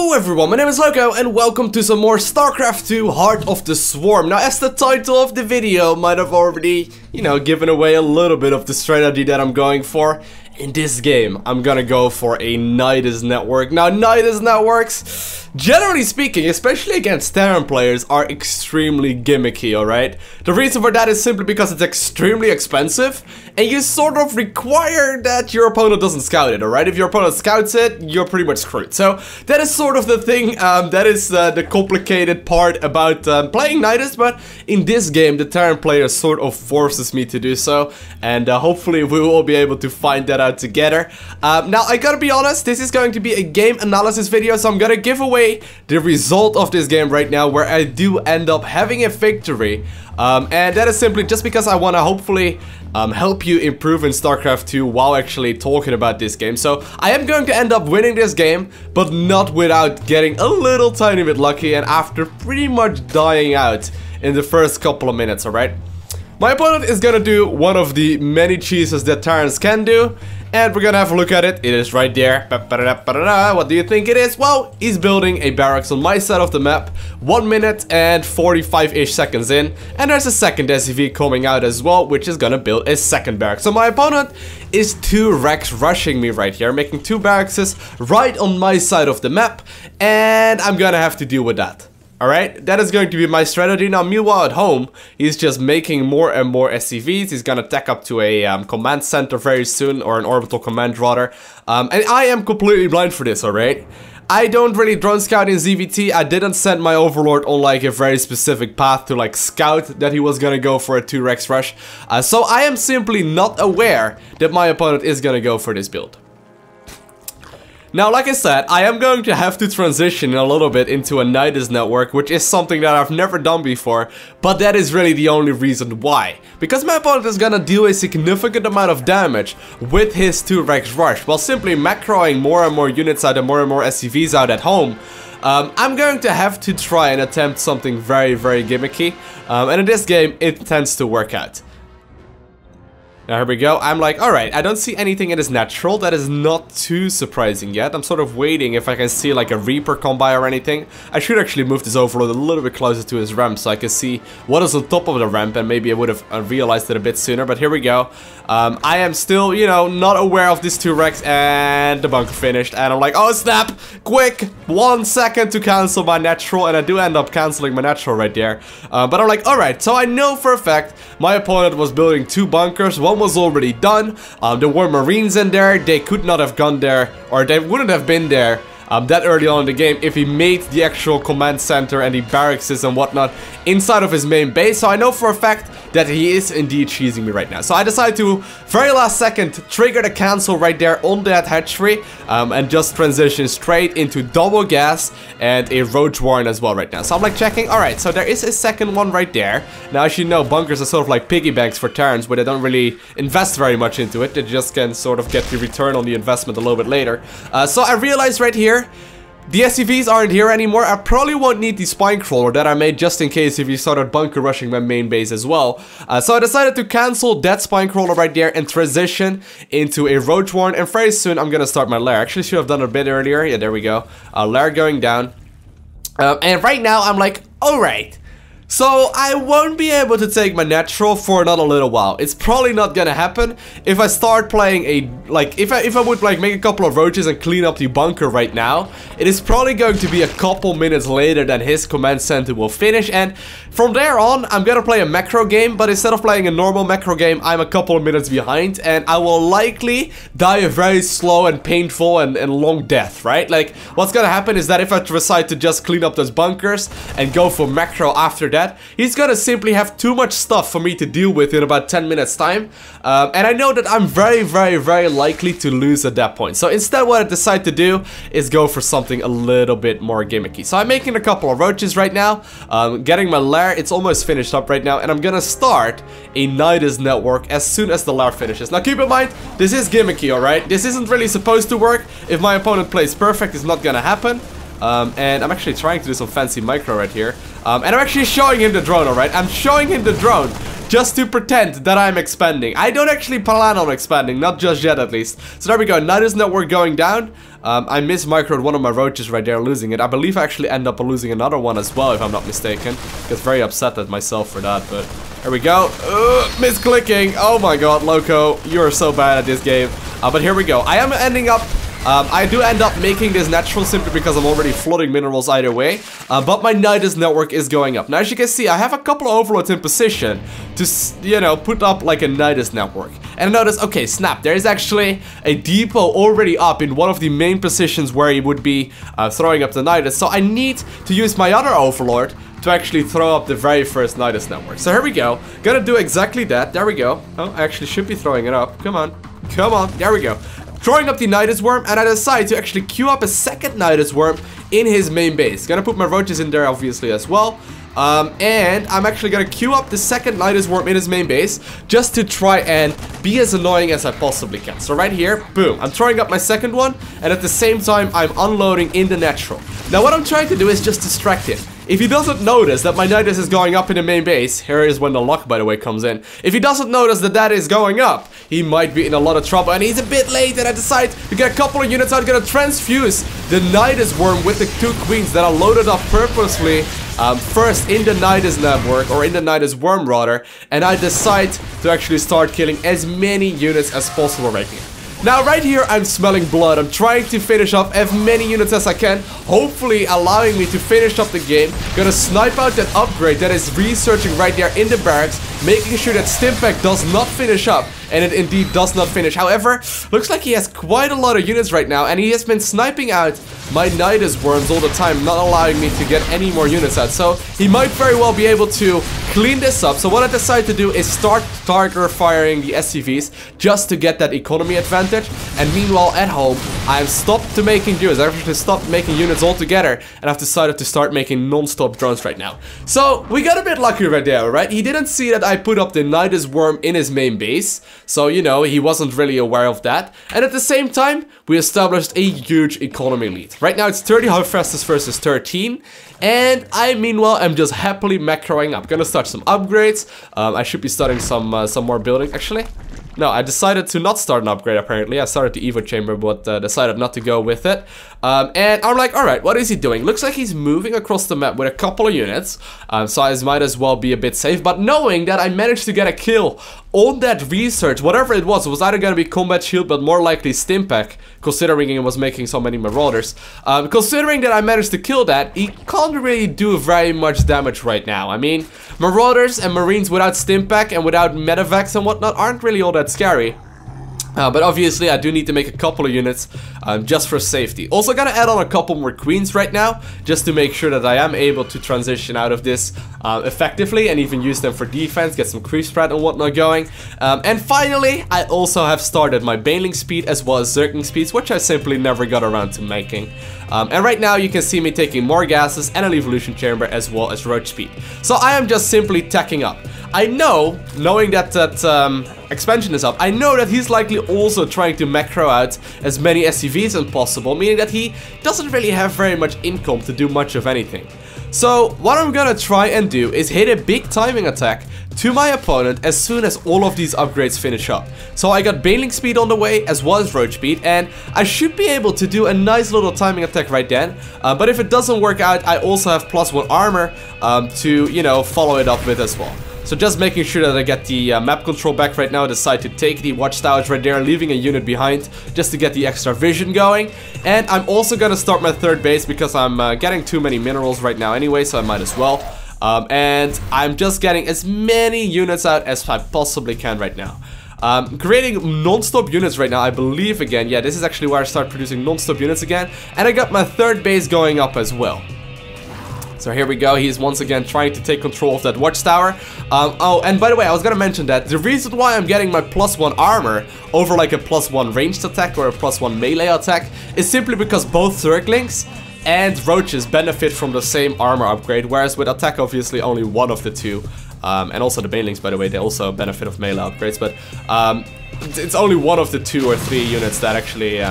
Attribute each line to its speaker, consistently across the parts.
Speaker 1: Hello everyone, my name is Loco and welcome to some more StarCraft II Heart of the Swarm. Now, as the title of the video might have already, given away a little bit of the strategy that I'm going for, in this game, I'm gonna go for a Nydus Network. Now, Nydus Networks, generally speaking, especially against Terran players, are extremely gimmicky, alright? The reason for that is simply because it's extremely expensive, and you sort of require that your opponent doesn't scout it, alright? If your opponent scouts it, you're pretty much screwed. So, that is sort of the thing, that is the complicated part about playing Nydus, but in this game, the Terran player sort of forces me to do so, and hopefully we will be able to find that out together. Now, I gotta be honest, this is going to be a game analysis video, so I'm gonna give away the result of this game right now, where I do end up having a victory. And that is simply just because I want to hopefully help you improve in StarCraft II while actually talking about this game. So I am going to end up winning this game, but not without getting a little tiny bit lucky and after pretty much dying out in the first couple of minutes, alright? My opponent is gonna do one of the many cheeses that Terrans can do, and we're gonna have a look at it. It is right there. What do you think it is? Well, he's building a barracks on my side of the map, 1 minute and 45-ish seconds in, and there's a second SCV coming out as well, which is gonna build a second barracks. So my opponent is Two Rax Rushing me right here, making two barracks right on my side of the map, and I'm gonna have to deal with that. Alright, that is going to be my strategy. Now, meanwhile at home, he's just making more and more SCVs. He's gonna tech up to a command center very soon, or an orbital command rather. And I am completely blind for this, alright? I don't really drone scout in ZVT. I didn't send my overlord on like a very specific path to like scout that he was gonna go for a 2 Rax Rush. So I am simply not aware that my opponent is gonna go for this build. Now, like I said, I am going to have to transition a little bit into a Nydus network, which is something that I've never done before, but that is really the only reason why. Because my opponent is gonna deal a significant amount of damage with his 2 Rax Rush, while simply macroing more and more units out and more SCVs out at home. I'm going to have to try and attempt something very gimmicky, and in this game, it tends to work out. Now, here we go. I'm like, alright, I don't see anything in his natural. That is not too surprising yet. I'm sort of waiting if I can see like a Reaper come by or anything. I should actually move this overload a little bit closer to his ramp so I can see what is on top of the ramp, and maybe I would have realized it a bit sooner, but here we go. I am still, not aware of this 2 Rax, and the bunker finished, and I'm like, oh snap, quick, 1 second to cancel my natural, and I do end up canceling my natural right there. But I'm like, alright, so I know for a fact my opponent was building 2 bunkers. One was already done. There were Marines in there. They could not have gone there, or they wouldn't have been there that early on in the game if he made the actual command center and the barracks and whatnot inside of his main base. So I know for a fact that he is indeed cheesing me right now. So I decided to, very last second, trigger the cancel right there on that hatchery, and just transition straight into double gas and a roach warren as well right now. So I'm like checking, alright, so there is a second one right there. Now, as you know, bunkers are sort of like piggy banks for Terrans, where they don't really invest very much into it. They just can sort of get the return on the investment a little bit later. So I realized right here, the SCVs aren't here anymore. I probably won't need the spine crawler that I made just in case if he started bunker rushing my main base as well. So I decided to cancel that spine crawler right there and transition into a roach warren, and very soon I'm gonna start my lair. Actually, should have done it a bit earlier. Yeah, there we go. Lair going down. And right now I'm like, alright. So I won't be able to take my natural for another little while. It's probably not gonna happen if I start playing a, like, if I would like make a couple of roaches and clean up the bunker right now, it is probably going to be a couple minutes later that his command center will finish, and from there on I'm gonna play a macro game, but instead of playing a normal macro game, I'm a couple of minutes behind, and I will likely die a very slow and painful and long death, right? Like, what's gonna happen is that if I decide to just clean up those bunkers and go for macro after that, he's gonna simply have too much stuff for me to deal with in about 10 minutes time, and I know that I'm very likely to lose at that point. So instead, what I decide to do is go for something a little bit more gimmicky. So I'm making a couple of roaches right now, getting my lair. It's almost finished up right now, and I'm gonna start a Nydus network as soon as the lair finishes. Now keep in mind, this is gimmicky, alright? This isn't really supposed to work. If my opponent plays perfect, it's not gonna happen. And I'm actually trying to do some fancy micro right here. And I'm actually showing him the drone, alright? I'm showing him the drone just to pretend that I'm expanding. I don't actually plan on expanding, not just yet at least. So there we go, Nydus Network going down. I mismicroed one of my roaches right there, losing it. I believe I actually end up losing another one as well, if I'm not mistaken. Get very upset at myself for that, but here we go. Misclicking. Oh my god, Loco, you're so bad at this game. But here we go. I am ending up... I do end up making this natural simply because I'm already flooding minerals either way. But my Nydus Network is going up. Now, as you can see, I have a couple of overloads in position to, you know, put up like a Nydus Network. And notice, okay, snap, there is actually a depot already up in one of the main positions where he would be throwing up the Nydus. So I need to use my other overlord to actually throw up the very first Nydus Network. So here we go. Gonna do exactly that. There we go. Oh, I actually should be throwing it up. Come on. Come on. There we go. Throwing up the Nydus Worm, and I decide to actually queue up a second Nydus Worm in his main base. Gonna put my roaches in there, obviously, as well. And I'm actually gonna queue up the second Nydus Worm in his main base just to try and be as annoying as I possibly can. So right here, boom, I'm throwing up my second one, and at the same time, I'm unloading in the natural. Now, what I'm trying to do is just distract him. If he doesn't notice that my Nydus is going up in the main base, here is when the luck, by the way, comes in. If he doesn't notice that that is going up, he might be in a lot of trouble, and he's a bit late, and I decide to get a couple of units out, gonna transfuse the Nydus Worm with the 2 queens that are loaded up purposely first in the Nydus Network, or in the Nydus Worm rather, and I decide to actually start killing as many units as possible right here. Now, right here, I'm smelling blood. I'm trying to finish off as many units as I can, hopefully allowing me to finish up the game. Gonna snipe out that upgrade that is researching right there in the barracks, making sure that Stimpack does not finish up, and it indeed does not finish. However, looks like he has quite a lot of units right now, and he has been sniping out my Nydus Worms all the time, not allowing me to get any more units out. So he might very well be able to clean this up. So what I decided to do is start target firing the SCVs just to get that economy advantage. And meanwhile, at home, I've stopped making units. I've actually stopped making units altogether, and I've decided to start making non-stop drones right now. So we got a bit lucky right there, right? He didn't see that I put up the Nydus Worm in his main base. So, you know, he wasn't really aware of that. And at the same time, we established a huge economy lead. Right now, it's 30 high fastest versus 13. And I, meanwhile, am just happily macroing up. Gonna start some upgrades. I should be starting some more building, actually. No, I decided to not start an upgrade, apparently. I started the Evo Chamber, but decided not to go with it. And I'm like, alright, what is he doing? Looks like he's moving across the map with a couple of units. So I might as well be a bit safe. But knowing that I managed to get a kill on that research, whatever it was either going to be Combat Shield, but more likely Stimpack, considering it was making so many Marauders. Considering that I managed to kill that, he can't really do very much damage right now. I mean, Marauders and Marines without Stimpack and without Medevacs and whatnot aren't really all that scary. But obviously I do need to make a couple of units just for safety. Also gonna add on a couple more queens right now, just to make sure that I am able to transition out of this effectively and even use them for defense, get some creep spread and whatnot going. And finally, I also have started my Baneling speed as well as Zerging speeds, which I simply never got around to making. And right now you can see me taking more gases and an evolution chamber as well as roach speed. So I am just simply tacking up. I know, knowing that expansion is up, I know that he's likely also trying to macro out as many SCVs as possible, meaning that he doesn't really have very much income to do much of anything. So what I'm gonna try and do is hit a big timing attack to my opponent as soon as all of these upgrades finish up. So I got Baneling speed on the way as well as roach speed, and I should be able to do a nice little timing attack right then. But if it doesn't work out, I also have +1 armor to, you know, follow it up with as well. So just making sure that I get the map control back right now. I decide to take the watchtowers right there, leaving a unit behind just to get the extra vision going. And I'm also gonna start my third base because I'm getting too many minerals right now anyway, so I might as well. And I'm just getting as many units out as I possibly can right now. Creating non-stop units right now, I believe again. Yeah, this is actually where I start producing non-stop units again. And I got my third base going up as well. So here we go, he's once again trying to take control of that watchtower. Oh, and by the way, I was gonna mention that the reason why I'm getting my +1 armor over like a +1 ranged attack or a +1 melee attack is simply because both Zerglings and roaches benefit from the same armor upgrade, whereas with attack obviously only one of the two. And also the Banelings, by the way, they also benefit of melee upgrades, but it's only one of the 2 or 3 units that actually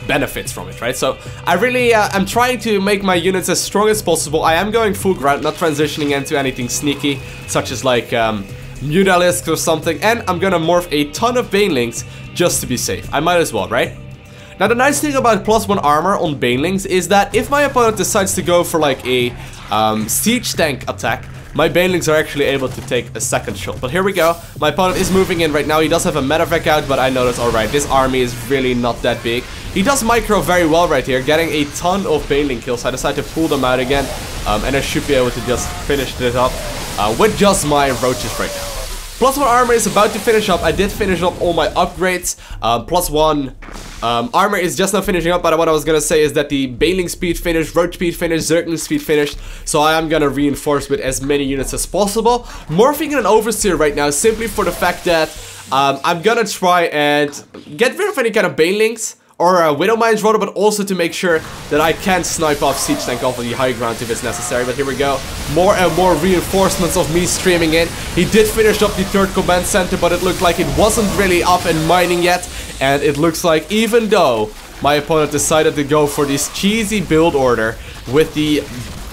Speaker 1: benefits from it, right? So I really am trying to make my units as strong as possible. I am going full ground, not transitioning into anything sneaky, such as like Mutalisks or something, and I'm gonna morph a ton of Banelings just to be safe. I might as well, right? Now the nice thing about +1 armor on Banelings is that if my opponent decides to go for like a siege tank attack, my Banelings are actually able to take a second shot. But here we go. My opponent is moving in right now. He does have a medevac out, but I notice, alright, this army is really not that big. He does micro very well right here, getting a ton of Baneling kills. I decided to pull them out again, and I should be able to just finish this up with just my roaches right now. +1 armor is about to finish up. I did finish up all my upgrades. +1 armor is just now finishing up, but what I was gonna say is that the Baneling speed finished, Roach speed finished, Zergling speed finished, so I am gonna reinforce with as many units as possible. Morphing in an Overseer right now simply for the fact that I'm gonna try and get rid of any kind of Banelings or Widowmines rather, but also to make sure that I can snipe off Siege Tank off of the high ground if it's necessary. But here we go, more and more reinforcements of me streaming in. He did finish up the 3rd command center, but it looked like it wasn't really up and mining yet. And it looks like even though my opponent decided to go for this cheesy build order with the,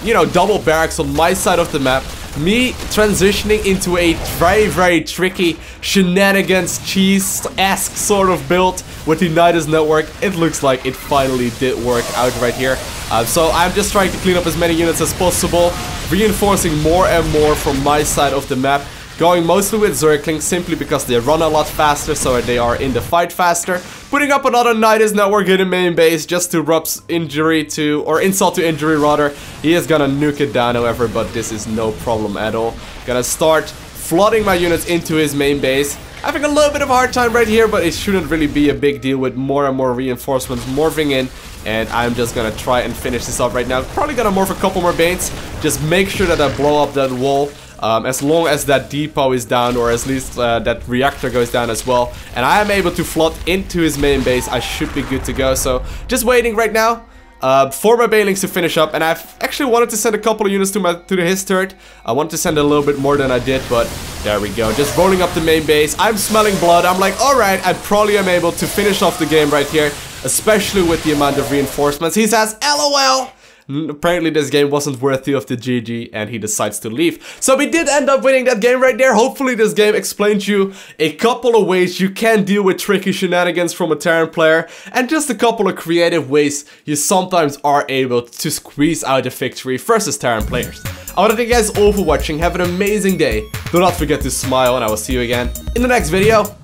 Speaker 1: you know, double barracks on my side of the map, me transitioning into a very tricky shenanigans cheese-esque sort of build with the Nydus Network, it looks like it finally did work out right here. So I'm just trying to clean up as many units as possible, reinforcing more and more from my side of the map. Going mostly with Zerglings simply because they run a lot faster, so they are in the fight faster. Putting up another Nydus Network in the main base just to rub injury to, or insult to injury rather. He is gonna nuke it down however, but this is no problem at all. Gonna start flooding my units into his main base. Having a little bit of a hard time right here, but it shouldn't really be a big deal with more and more reinforcements morphing in. And I'm just gonna try and finish this up right now. Probably gonna morph a couple more Banes. Just make sure that I blow up that wall. As long as that depot is down, or at least that reactor goes down as well, and I am able to flood into his main base, I should be good to go. So just waiting right now for my Banelings to finish up, and I've actually wanted to send a couple of units to his turret. I wanted to send a little bit more than I did, but there we go. Just rolling up the main base. I'm smelling blood. I'm like, alright, I probably am able to finish off the game right here, especially with the amount of reinforcements. He says, LOL! Apparently this game wasn't worthy of the GG and he decides to leave. So we did end up winning that game right there. Hopefully this game explained you a couple of ways you can deal with tricky shenanigans from a Terran player, and just a couple of creative ways you sometimes are able to squeeze out a victory versus Terran players. I want to thank you guys all for watching. Have an amazing day. Do not forget to smile, and I will see you again in the next video.